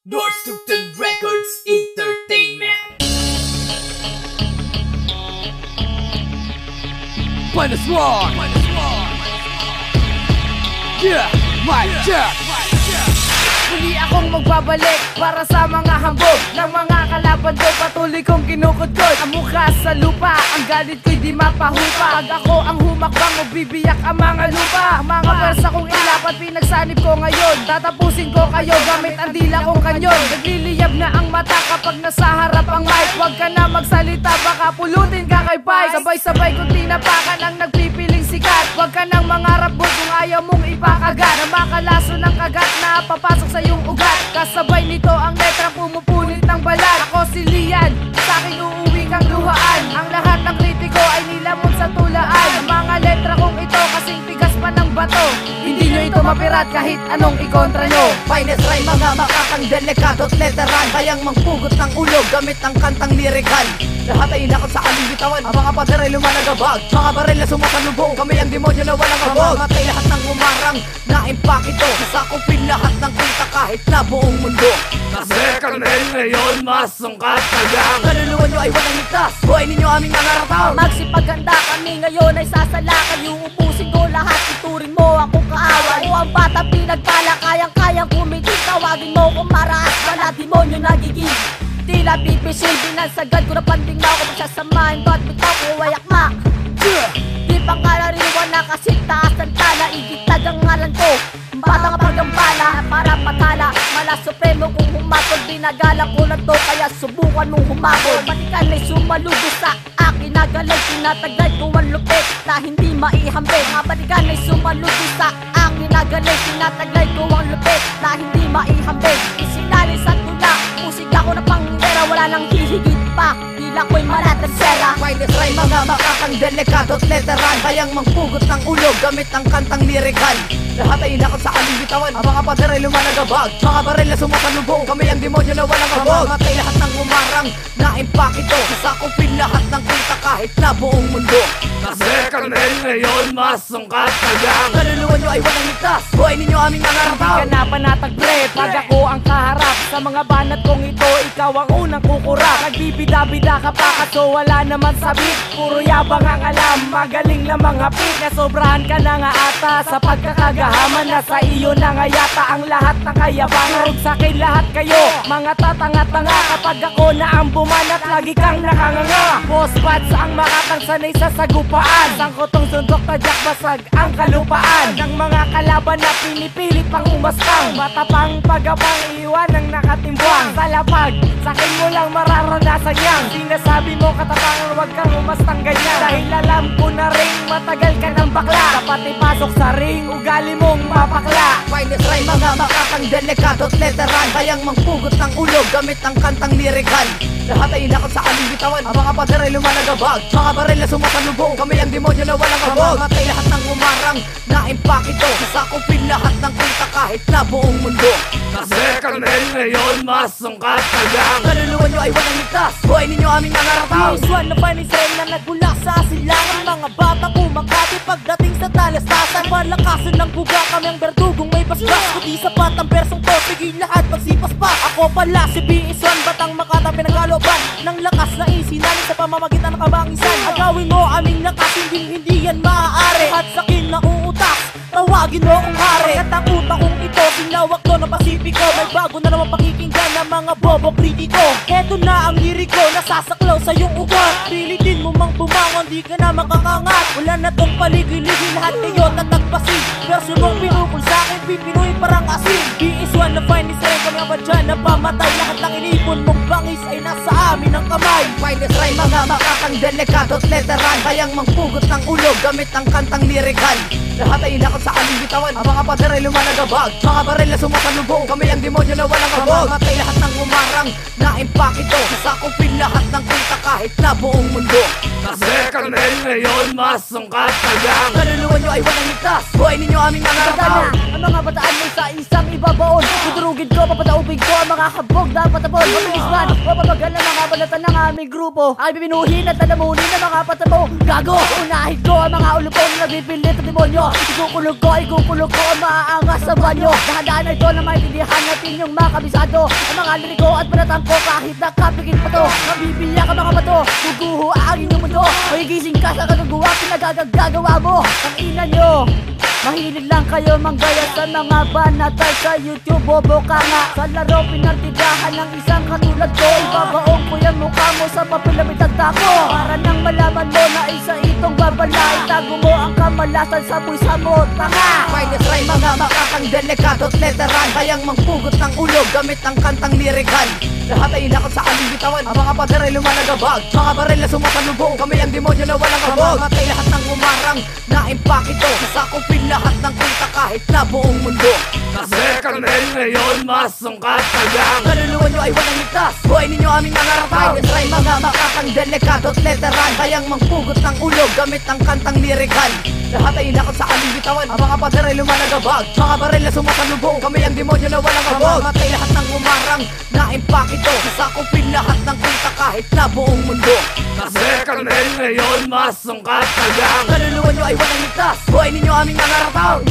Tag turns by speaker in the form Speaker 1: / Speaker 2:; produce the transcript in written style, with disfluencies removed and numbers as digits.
Speaker 1: Dorstukton Records Entertainment. Finest one. Yeah, my check.
Speaker 2: Muli akong magbabalik para sa mga hambog ng mga kalaban ko. Patuloy kong kinukudkod ang mukha sa lupa. Ang galit ko'y di mapahupa. Pag ako ang humakbang, magbibiyak ang mga lupa. Ang mga pwersa kong ilapat, pinagsanib ko ngayon. Tatapusin ko kayo gamit ang dila kong kanyon. Nagliliyab na ang mata kapag nasa harap ang mic. Huwag ka na magsalita, baka pulutin ka kay Pike. Sabay-sabay kong tinapakan ang nagpipiling sikat. Huwag ka nang mangarap bud kung ayaw mong ipakagat. Na makalaso ng kagat na papasok sa iyong ugat. Kasabay nito ang letra pumupunit ng balat. Ako si Lian, sa akin uuwi kang luhaan. Ang lahat ng kritiko ay nilamon sa tulaan. Ang mga letra kong ito kasing tigas pa ng bato. Hindi nyo ito mapirat kahit anong ikontra nyo.
Speaker 3: Finest rhyme, mga makakang delikado't letteran. Kayang mangpugot ng ulo gamit ang kantang lirikal. Lahat ay inakot sa aling bitawan. Ang mga pader ay lumalagabag. Mga baril na sumasalubong. Kami ang demonyo na walang habog. Mamatay lahat ng umarang na impakito. Sasakupin lahat ng kita kahit na buong mundo.
Speaker 1: Kasi kami ngayon masungkat tagang.
Speaker 3: Kaluluwa nyo ay walang ligtas. Buhay ninyo aming nangarataw.
Speaker 2: Magsipaganda kami ngayon ay sasalakan. Yung upusin ko lahat, ituring mo ako kaaway. O ang bata pinagpala, kayang-kayang kumitig. Tawagin mo kung maraas, wala demonyo nagiging. Tila pipisil, binansagad ko na panding na ako magsasamahin. Ba't bitaw ko wayak ma? Di pa kalariwan na kasi taas ng tala. Igitag ang ngalan ko, batang pagambala. Para patala, mala supremo kung humatol. Binagalang ko na to, kaya subukan mong humabol. Batikan ay sumalubo sa akin na galing. Tinataglay ko ang lupit na hindi maihambing. Mga batikan ay sumalubo sa akin na galing. Tinataglay ko ang lupit na hindi maihambing. Isinali sa tula, musik ako na panghihera. Wala nang hihigit pa, tila ko'y malat at sera.
Speaker 3: Finest rhyme, mga makakang delikado't letteran. Kayang mangpugot ng ulo gamit ang kantang lirikal. Lahat ay inakot sa aling bitawan. Ang mga pader ay lumalagabag. Mga baril na sumasalubong. Kami ang demonyo na walang habog. Mamatay lahat ng umarang na impakito. Sasakupin lahat ng kita kahit na buong mundo.
Speaker 1: Kasi kami ngayon masungkat tagang.
Speaker 3: Kaluluwa nyo ay walang ligtas. Buhay ninyo aming nangarataw.
Speaker 2: Hindi ka na panatag pre, pag ako ang kaharap. Sa mga banat kong ito, ikaw ang unang kukurap. Nagbibida-bida ka pa kaso wala naman sabik. Puro yabang ang alam, magaling lamang hapit. Nasobrahan ka na nga ata sa pagkakagahaman. Nasa iyo na nga yata ang lahat ng kayabangan. Huwag sa'kin lahat kayo, mga tatanga-tanga. Kapag ako na ang bumanat, lagi kang nakanganga. Boss Bats ang makakang sanay sa sagupaan. Sangkotong sundok, tadyak basag ang kalupaan. Ng mga kalaban na pinipilit pang umaskang. Bata pang pagabang iwan ang nakatimbwang. Sa lapag, sa'kin mo lang mararanasan yan. Sinasabi mo katapangan, huwag kang umastang ganyan. Dahil alam ko na rin matagal ka ng bakla. Dapat ipasok sa ring, ugali mong mapakla.
Speaker 3: Finest rhyme, mga makakang delikado't letteran. Kayang mangpugot ng ulo gamit ang kantang lirikal. Lahat ay inakot sa aling bitawan. Ang mga pader ay lumalagabag. Mga baril na sumasalubong. Kami ang demonyo na walang habog. Mamatay lahat ng umarang na impakito. Sasakupin lahat ng kita kahit na buong mundo.
Speaker 1: Kasi kami ngayon masungkat tagang.
Speaker 3: Kaluluwa nyo ay walang ligtas. Buhay ninyo aming nangarataw.
Speaker 2: Iswan na panisay na nagmula sa asilangan. Mga bata kumakati pagdating sa talastasan. Malakasan ng buga kami ang berdugong may basbas. Kundi sapat ang bersong to, sige lahat magsipas pa. Ako pala si B.Iswan, batang Makata pinagkaloban ng lakas na isinanin sa pamamagitan ng kabangisan. Agawin mo aming lakas, hindi yan maaari. At sakin na uutas, tawagin mo kung hari. At ang utak kong ito, sinawak to ng Pasipiko. May bago na naman pakikinggan ng mga bobo kritiko. Heto na ang liriko, nasasaklaw sa iyong ugat. Pilitin mo mang bumangon, di ka na makakangat. Wala na tong paligid-ligid, lahat kayo tatagpasin. Verso mong pinukul sa'kin, pipinoy parang asin. B.Iswan na finest rhyme, kami ang badyan na pamatay. Lahat ng inipon mong bangis ay nasa amin ang kamay.
Speaker 3: Finest rhyme, mga makakang delikado't letteran. Kayang mangpugot ng ulo gamit ang kantang lirikal. Lahat ay inakot sa aling bitawan. Ang mga pader ay lumalagabag. Mga baril na sumasalubong. Kami ang demonyo na walang habog. Mamatay lahat ng umarang na impakito. Sasakupin lahat ng kita kahit na buong mundo.
Speaker 1: Kasi kami ngayon masungkat tagang.
Speaker 3: Kaluluwa nyo ay walang ligtas. Buhay ninyo aming nangarataw.
Speaker 2: Ang mga bataan mo sa isang iba ibabaon. Tudurugin ko, papadaupin ko ang mga habog na patapon. Mabilis man, mapabagal ang mga balatan ng aming grupo. Ay bibinuhin at tanamunin ng mga patabo. Gago, unahin ko ang mga ulupong nagpipilit at demonyo. Ikukulog ko ang maaangas sa banyo. Dahan-dahan na ito na maintindihan natin yung mga kabisado. Ang mga liriko at panatang ko kahit nakapikit pa to. Mabibiyak ang mga bato, guguho ang inyong mundo. Magigising ka sa kagaguwa, pinagagagawa mo. Ang ina nyo, mahilig lang kayo manggaya sa mga banatay sa YouTube. Bobo ka nga sa laro, pinartidahan ng isang katulad ko. Ibabaong ko yung mukha mo sa papel na bitagta ko. Para nang malaman mo na isa itong babala. Itago mo ang kamalasan sa buwisa mo, tanga.
Speaker 3: Finest rhyme, mga makakang delikado at letteran. Kayang mangpugot ng ulo gamit ang kantang lirikan. Lahat ay inakot sa aling bitawan. Ang mga pader ay lumalagabag. Mga baril na sumasalubong, kami ang demonyo na walang kabog. Mamatay lahat ng umarang na impakito. Sasakupin lahat ng kulta kahit na buong mundo.
Speaker 1: Kasi kami ngayon masungkat tagang.
Speaker 3: Kaluluwa nyo ay walang ligtas, buhay ninyo aming nangaratay. Finest rhyme, mga makakang delikado at letteran. Kayang mangpugot ng ulo gamit ang kantang lirikan. Lahat ay inakot sa aling bitawan. Ang mga pader ay lumalagabag. Mga baril na sumasalubong, kami ang demonyo na walang kabog. Mamatay lahat ng umarang na impakito. Sasakupin lahat ng kulta kahit na buong mundo.
Speaker 1: Kasi kami ngayon masungkat tagang.
Speaker 3: Kaluluwa nyo ay walang ligtas, buhay ninyo aming nangaratay.